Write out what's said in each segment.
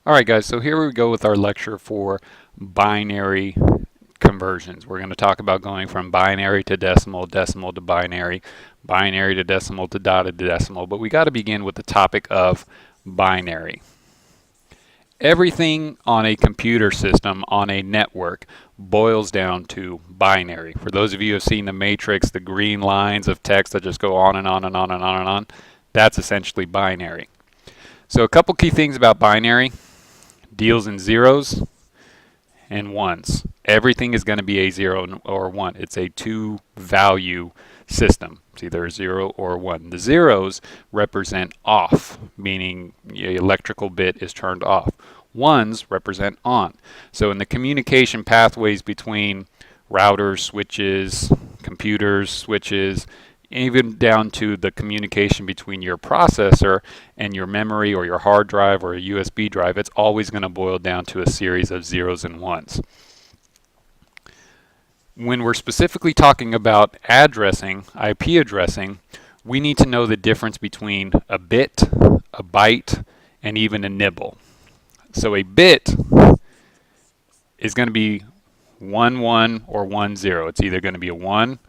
Alright guys, so here we go with our lecture for binary conversions. We're going to talk about going from binary to decimal, decimal to binary, binary to decimal to dotted to decimal, but we got to begin with the topic of binary. Everything on a computer system, on a network, boils down to binary. For those of you who have seen the matrix, the green lines of text that just go on and on and on and on and on, that's essentially binary. So a couple key things about binary: deals in zeros and ones. Everything is going to be a 0 or 1. It's a two-value system. It's either a 0 or 1. The zeros represent off, meaning the electrical bit is turned off. Ones represent on. So in the communication pathways between routers, switches, computers, switches, even down to the communication between your processor and your memory or your hard drive or a USB drive, it's always going to boil down to a series of zeros and ones. When we're specifically talking about addressing, IP addressing, we need to know the difference between a bit, a byte, and even a nibble. So a bit is going to be 1, 1 or 1, 0. It's either going to be a 1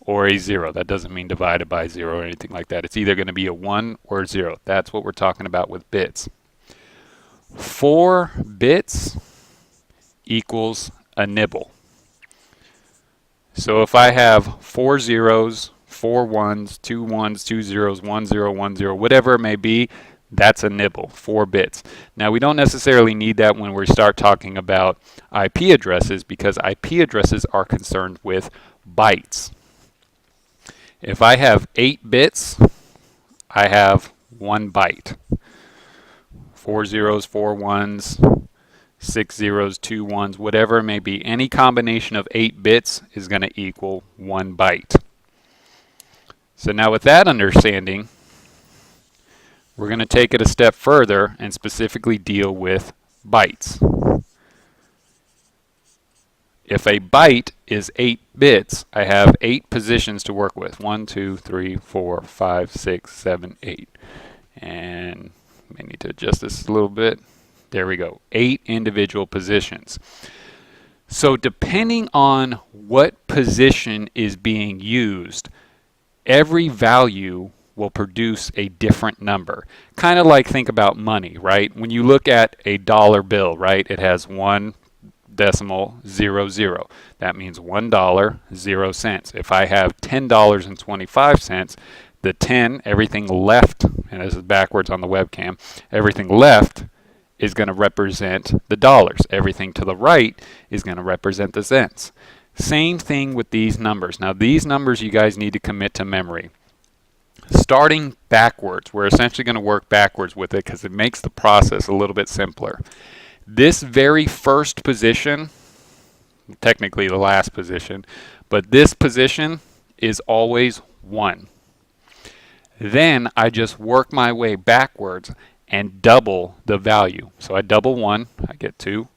or a 0. That doesn't mean divided by 0 or anything like that. It's either going to be a 1 or a 0. That's what we're talking about with bits. 4 bits equals a nibble. So if I have 4 zeros, 4 ones, 2 ones, 2 zeros, 1 0, 1 0, whatever it may be, that's a nibble, 4 bits. Now we don't necessarily need that when we start talking about IP addresses, because IP addresses are concerned with bytes. If I have 8 bits, I have 1 byte. 4 zeros, 4 ones, 6 zeros, 2 ones, whatever it may be. Any combination of 8 bits is going to equal 1 byte. So now with that understanding, we're going to take it a step further and specifically deal with bytes. If a byte is 8 bits, I have 8 positions to work with. 1, 2, 3, 4, 5, 6, 7, 8. And I need to adjust this a little bit. There we go. 8 individual positions. So depending on what position is being used, every value will produce a different number. Kind of like, think about money, right? When you look at a dollar bill, right, it has 1 decimal 0 0. That means $1, 0 cents. If I have $10.25, the 10, everything left, and this is backwards on the webcam, everything left is going to represent the dollars. Everything to the right is going to represent the cents. Same thing with these numbers. Now these numbers you guys need to commit to memory. Starting backwards, we're essentially going to work backwards with it because it makes the process a little bit simpler. This very first position, technically the last position, but this position is always 1. Then I just work my way backwards and double the value. So I double 1, I get 2,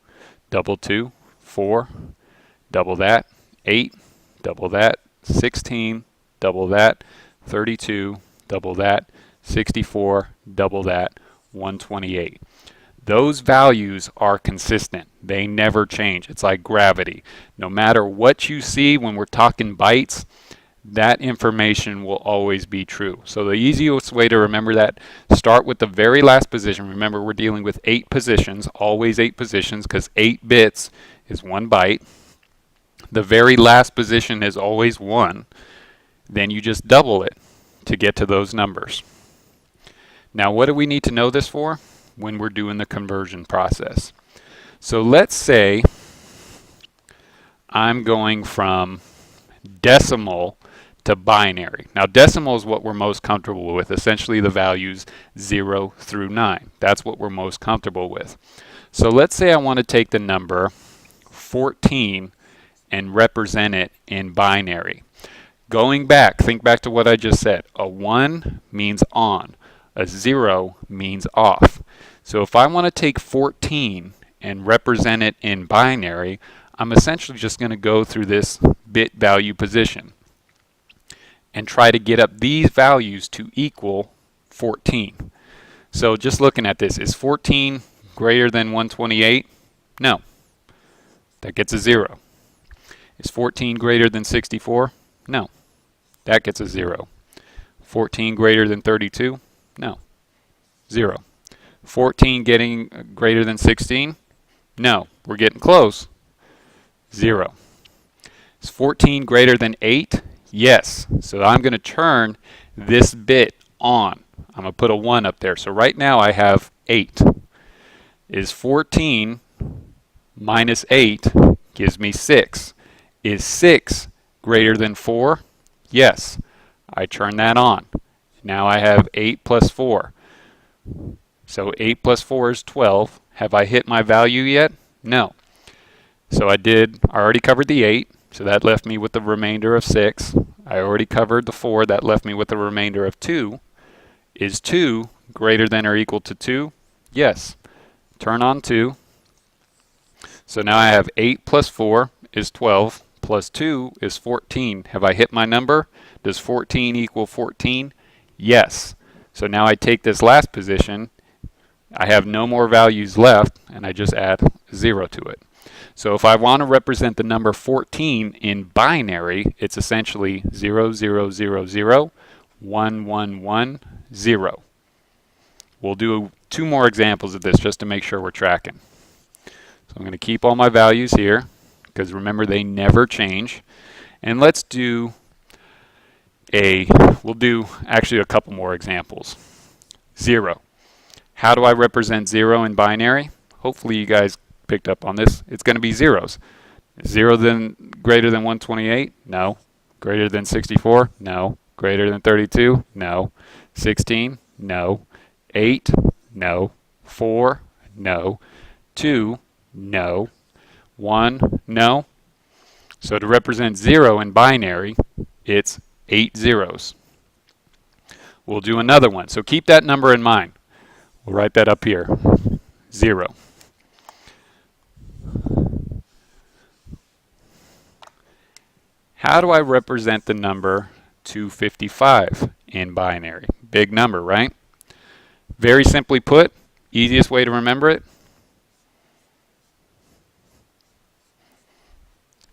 double 2, 4, double that, 8, double that, 16, double that, 32, double that, 64, double that, 128. Those values are consistent. They never change. It's like gravity. No matter what you see when we're talking bytes, that information will always be true. So the easiest way to remember that, start with the very last position. Remember, we're dealing with 8 positions, always 8 positions, because 8 bits is 1 byte. The very last position is always 1. Then you just double it to get to those numbers. Now what do we need to know this for? When we're doing the conversion process. So let's say I'm going from decimal to binary. Now decimal is what we're most comfortable with, essentially the values 0 through 9. That's what we're most comfortable with. So let's say I want to take the number 14 and represent it in binary. Going back, think back to what I just said. A 1 means on. A 0 means off. So if I want to take 14 and represent it in binary, I'm essentially just going to go through this bit value position and try to get up these values to equal 14. So just looking at this, is 14 greater than 128? No. That gets a 0. Is 14 greater than 64? No. That gets a 0. 14 greater than 32? No. 0. 14 getting greater than 16? No. We're getting close. 0. Is 14 greater than 8? Yes. So I'm going to turn this bit on. I'm going to put a 1 up there. So right now I have 8. Is 14 minus 8 gives me 6. Is 6 greater than 4? Yes. I turn that on. Now I have 8 plus 4. So 8 plus 4 is 12. Have I hit my value yet? No. So I already covered the 8, so that left me with the remainder of 6. I already covered the 4, that left me with the remainder of 2. Is 2 greater than or equal to 2? Yes. Turn on 2. So now I have 8 plus 4 is 12, plus 2 is 14. Have I hit my number? Does 14 equal 14? Yes. So now I take this last position, I have no more values left, and I just add 0 to it. So if I want to represent the number 14 in binary, it's essentially 0, 0, 0, 0, 1, 1, 1, 0. We'll do 2 more examples of this just to make sure we're tracking. So I'm going to keep all my values here, because remember they never change. And let's do we'll do actually a couple more examples. 0. How do I represent 0 in binary? Hopefully you guys picked up on this. It's going to be zeros. 0 greater than 128? No. Greater than 64? No. Greater than 32? No. 16? No. 8? No. 4? No. 2? No. 1? No. So to represent 0 in binary, it's 8 zeros. We'll do another one. So keep that number in mind. We'll write that up here. 0. How do I represent the number 255 in binary? Big number, right? Very simply put, easiest way to remember it,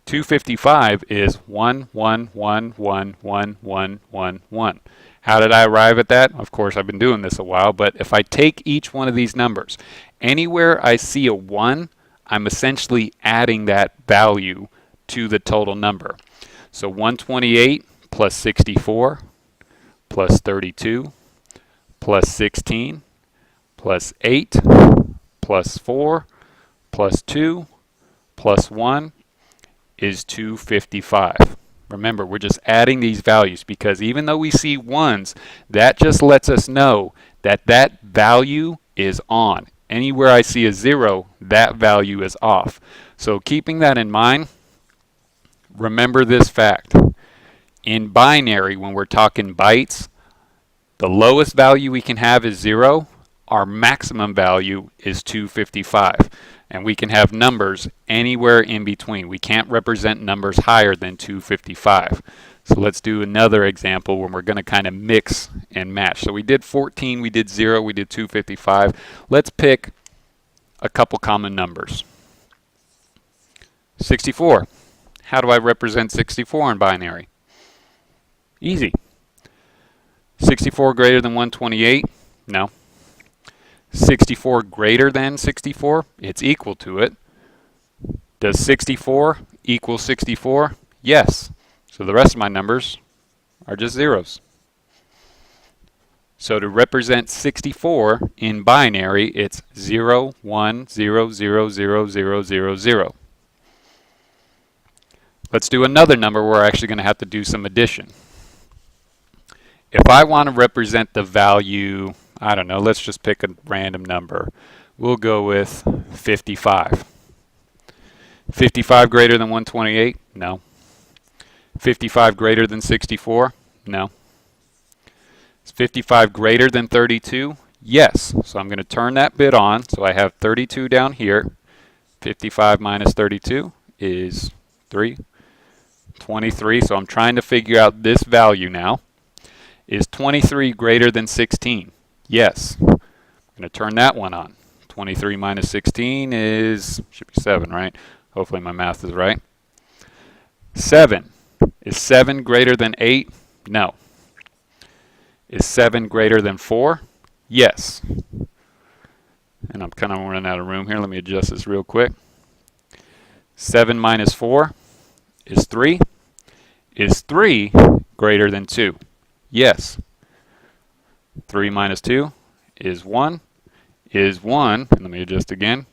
255 is 1, 1, 1, 1, 1, 1, 1, 1. How did I arrive at that? Of course, I've been doing this a while, but if I take each one of these numbers, anywhere I see a 1, I'm essentially adding that value to the total number. So 128 plus 64 plus 32 plus 16 plus 8 plus 4 plus 2 plus 1 is 255. Remember, we're just adding these values because even though we see 1s, that just lets us know that that value is on. Anywhere I see a 0, that value is off. So keeping that in mind, remember this fact. In binary, when we're talking bytes, the lowest value we can have is 0. Our maximum value is 255. And we can have numbers anywhere in between. We can't represent numbers higher than 255. So let's do another example where we're going to kind of mix and match. So we did 14, we did 0, we did 255. Let's pick a couple common numbers. 64. How do I represent 64 in binary? Easy. 64 greater than 128? No. 64 greater than 64? It's equal to it. Does 64 equal 64? Yes. So the rest of my numbers are just zeros. So to represent 64 in binary, it's 0, 1, 0, 0, 0, 0, 0, 0. Let's do another number where we're actually going to have to do some addition. If I want to represent the value, I don't know, let's just pick a random number. We'll go with 55. 55 greater than 128? No. 55 greater than 64? No. Is 55 greater than 32? Yes. So I'm going to turn that bit on. So I have 32 down here. 55 minus 32 is 23. So I'm trying to figure out this value now. Is 23 greater than 16? Yes. I'm going to turn that one on. 23 minus 16 should be 7, right? Hopefully my math is right. 7. Is 7 greater than 8? No. Is 7 greater than 4? Yes. And I'm kind of running out of room here. Let me adjust this real quick. 7 minus 4 is 3. Is 3 greater than 2? Yes. 3 minus 2 is 1. Is 1, and let me adjust again,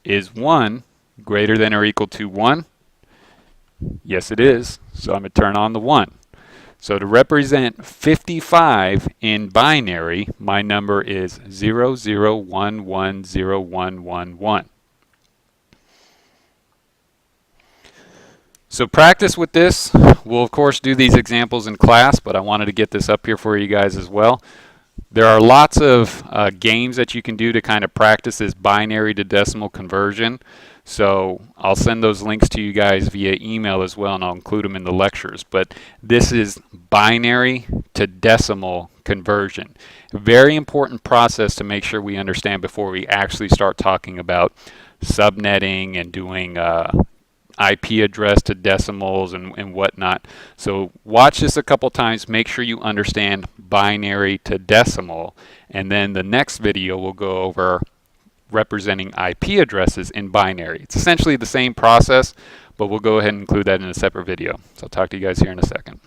is 1 greater than or equal to 1? Yes, it is. So I'm going to turn on the 1. So to represent 55 in binary, my number is 00110111. So practice with this. We'll of course do these examples in class, but I wanted to get this up here for you guys as well. There are lots of games that you can do to kind of practice this binary to decimal conversion. So I'll send those links to you guys via email as well, and I'll include them in the lectures. But this is binary to decimal conversion. Very important process to make sure we understand before we actually start talking about subnetting and doing IP address to decimals and whatnot. So watch this a couple times, make sure you understand binary to decimal, and then the next video will go over representing IP addresses in binary. It's essentially the same process, but we'll go ahead and include that in a separate video. So I'll talk to you guys here in a second.